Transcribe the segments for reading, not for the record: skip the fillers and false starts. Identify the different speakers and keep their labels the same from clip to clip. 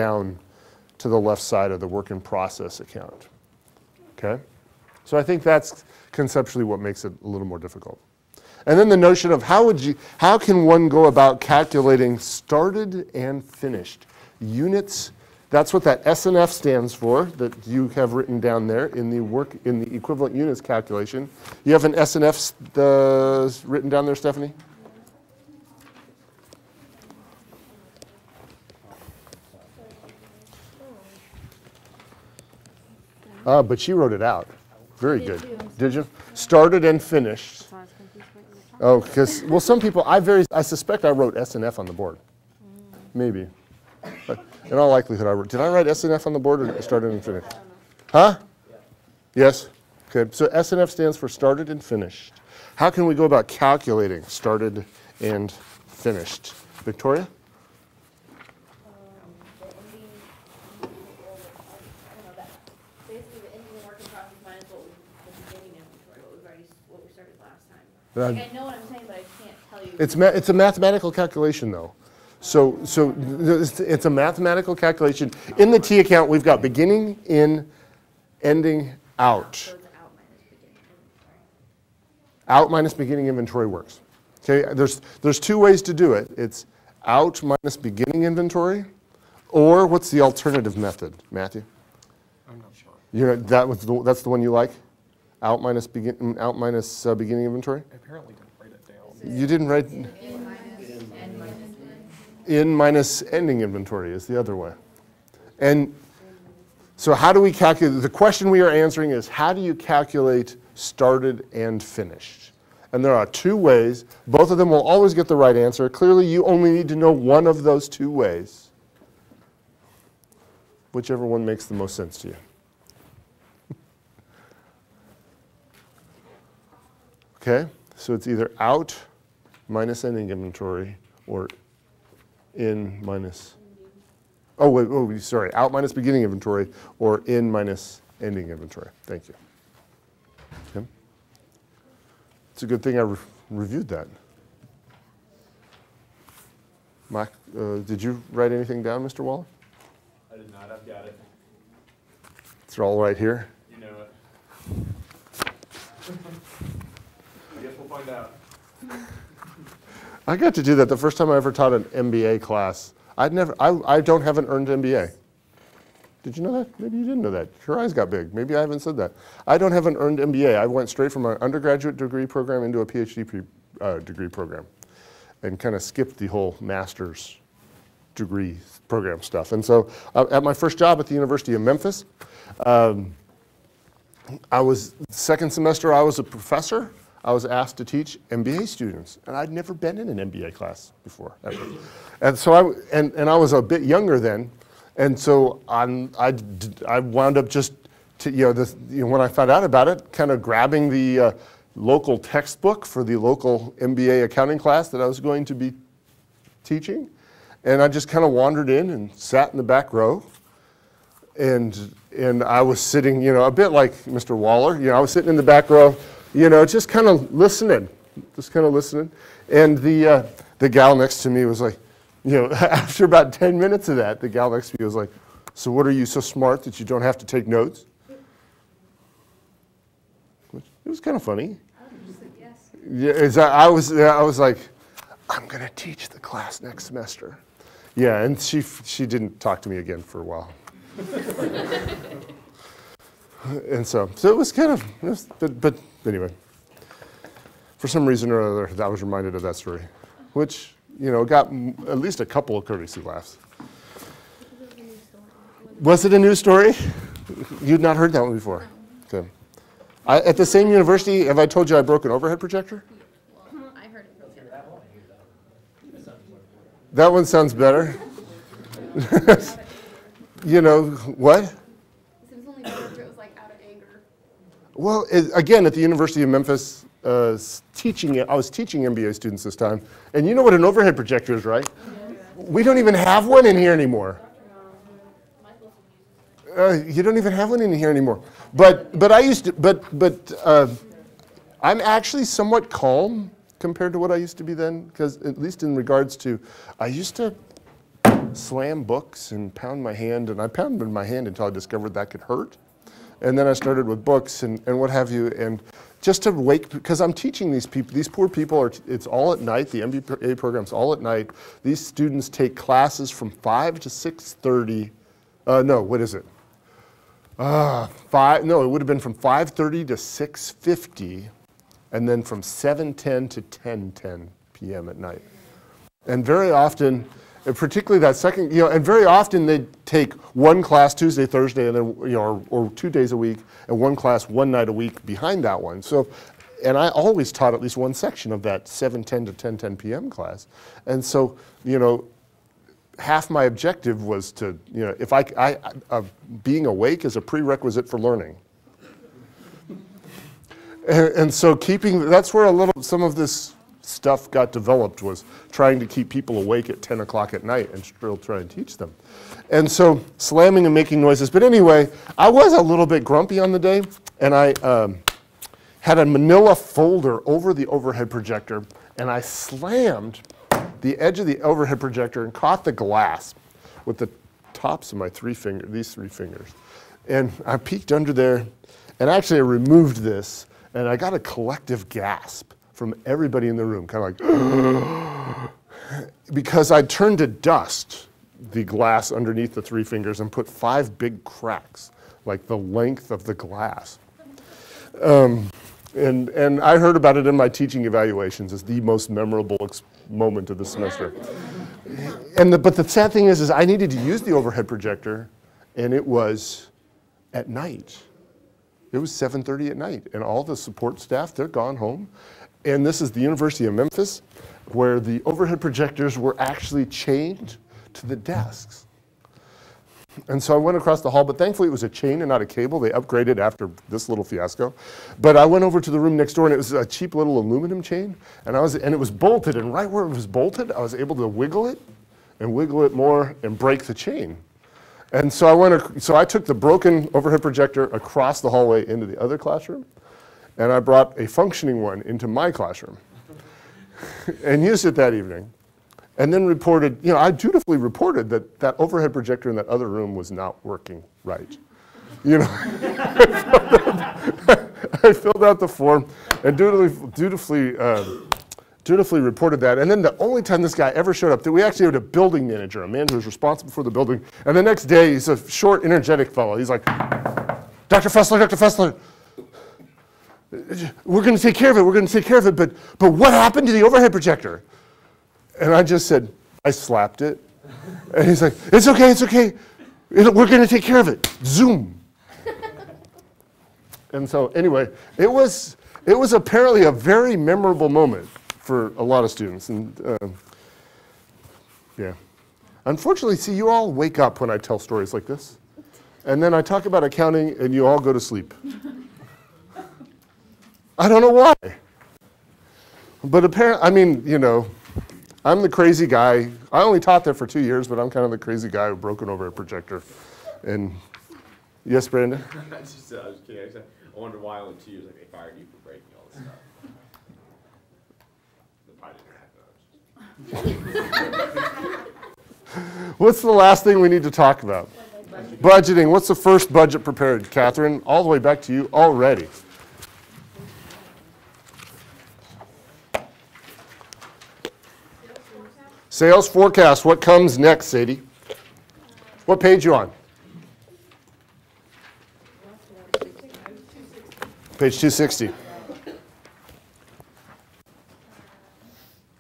Speaker 1: down to the left side of the work in process account. Okay? So I think that's conceptually what makes it a little more difficult. And then the notion of how can one go about calculating started and finished units. That's what that S&F stands for, that you have written down there in the equivalent units calculation. You have an S&F written down there, Stephanie? But she wrote it out. Very good. Did you? Started and finished. Oh, because, well, some people, I suspect I wrote S&F on the board. Maybe. But in all likelihood, did I write S&F on the board or started and finished? Huh? Yes? Okay, so S&F stands for started and finished. How can we go about calculating started and finished? Victoria?
Speaker 2: Basically, the ending and work in process minus the beginning inventory, what we started last time. Like, I know what I'm saying, but I can't tell you.
Speaker 1: It's a mathematical calculation, though. So it's a mathematical calculation. In the T account, we've got beginning, in, ending, out.
Speaker 2: So it's out minus beginning inventory.
Speaker 1: Out minus beginning inventory works. Okay, there's two ways to do it. It's out minus beginning inventory, or what's the alternative method, Matthew?
Speaker 3: I'm not sure.
Speaker 1: That's the one you like? Out minus beginning inventory?
Speaker 3: I apparently didn't write it down.
Speaker 1: You didn't write. In minus ending inventory is the other way. And so how do we calculate? The question we are answering is, how do you calculate started and finished? And there are two ways. Both of them will always get the right answer. Clearly, you only need to know one of those two ways. Whichever one makes the most sense to you. Okay, so it's either out minus ending inventory or in minus, out minus beginning inventory or in minus ending inventory. Thank you. Okay. It's a good thing I reviewed that. Mike, did you write anything down, Mr. Waller?
Speaker 4: I did not. I've got it.
Speaker 1: It's all right here.
Speaker 4: You know it. I guess we'll find out.
Speaker 1: I got to do that the first time I ever taught an MBA class. I don't have an earned MBA. Did you know that? Maybe you didn't know that. Your eyes got big. Maybe I haven't said that. I don't have an earned MBA. I went straight from an undergraduate degree program into a PhD degree program and kind of skipped the whole master's degree program stuff. And so at my first job at the University of Memphis, second semester I was a professor. I was asked to teach MBA students, and I'd never been in an MBA class before, ever. And so I was a bit younger then, and so I wound up just, when I found out about it, kind of grabbing the local textbook for the local MBA accounting class that I was going to be teaching, and I just kind of wandered in and sat in the back row, and I was sitting, a bit like Mr. Waller, I was sitting in the back row, just kind of listening. And the gal next to me was like, after about 10 minutes of that, the gal next to me was like, so what, are you so smart that you don't have to take notes? It was kind of funny. Yeah, I was like, I'm going to teach the class next semester. Yeah, and she didn't talk to me again for a while. And so it was kind of, but anyway, for some reason or other, I was reminded of that story, which, got at least a couple of courtesy laughs. Was it a new story? You'd not heard that one before. Okay. At the same university, have I told you I broke an overhead projector?
Speaker 2: I heard it broken.
Speaker 1: That one sounds better. What? Well, again, at the University of Memphis, I was teaching MBA students this time. And you know what an overhead projector is, right? We don't even have one in here anymore. You don't even have one in here anymore. But I used to, I'm actually somewhat calm compared to what I used to be then, because at least in regards to, I used to slam books and pound my hand, and I pounded my hand until I discovered that could hurt. And then I started with books and what have you, and just to wake, because I'm teaching these people, these poor people, it's all at night, the MBA program's all at night. These students take classes from 5 to 6:30, no, what is it? No, it would have been from 5:30 to 6:50, and then from 7:10 to 10:10 p.m. at night. And very often, and particularly that second, and very often they take one class Tuesday, Thursday, and then, or 2 days a week, and one class one night a week behind that one. So, and I always taught at least one section of that 7:10 to 10:10 p.m. class. And so, half my objective was to, if being awake is a prerequisite for learning. And so that's where some of this stuff got developed, was trying to keep people awake at 10 o'clock at night and still try and teach them. And so slamming and making noises. But anyway, I was a little bit grumpy on the day, and I had a manila folder over the overhead projector, and I slammed the edge of the overhead projector and caught the glass with the tops of my these three fingers. And I peeked under there, and actually I removed this, and I got a collective gasp from everybody in the room, kind of like, because I turned to dust the glass underneath the three fingers and put 5 big cracks, like the length of the glass. And I heard about it in my teaching evaluations as the most memorable moment of the semester. But the sad thing is I needed to use the overhead projector, and it was at night. It was 7:30 at night, and all the support staff, they're gone home. And this is the University of Memphis, where the overhead projectors were actually chained to the desks. And so I went across the hall, but thankfully it was a chain and not a cable. They upgraded after this little fiasco. But I went over to the room next door, and it was a cheap little aluminum chain, and it was bolted, and right where it was bolted, I was able to wiggle it more and break the chain. And so I took the broken overhead projector across the hallway into the other classroom, and I brought a functioning one into my classroom and used it that evening. And then reported, I dutifully reported that overhead projector in that other room was not working right. I filled out the form and dutifully reported that. And then the only time this guy ever showed up, we actually had a building manager, a man who was responsible for the building. And the next day, he's a short, energetic fellow. He's like, Dr. Fessler, we're going to take care of it. But what happened to the overhead projector? And I just said, I slapped it. And he's like, it's okay. We're going to take care of it. Zoom. And so anyway, it was apparently a very memorable moment for a lot of students. And yeah. Unfortunately, see, you all wake up when I tell stories like this. And then I talk about accounting, and you all go to sleep. I don't know why. But apparently, I'm the crazy guy. I only taught there for 2 years, but I'm kind of the crazy guy who broke an overhead projector. And yes, Brandon?
Speaker 4: I was kidding. I wonder why only 2 years they fired you for breaking all this stuff. The probably didn't happen.
Speaker 1: What's the last thing we need to talk about? Budgeting. What's the first budget prepared? Catherine, all the way back to you already. Sales forecast. What comes next, Sadie? What page you on? Page 260.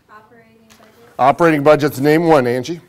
Speaker 2: Operating budget.
Speaker 1: Operating budgets. Name one, Angie.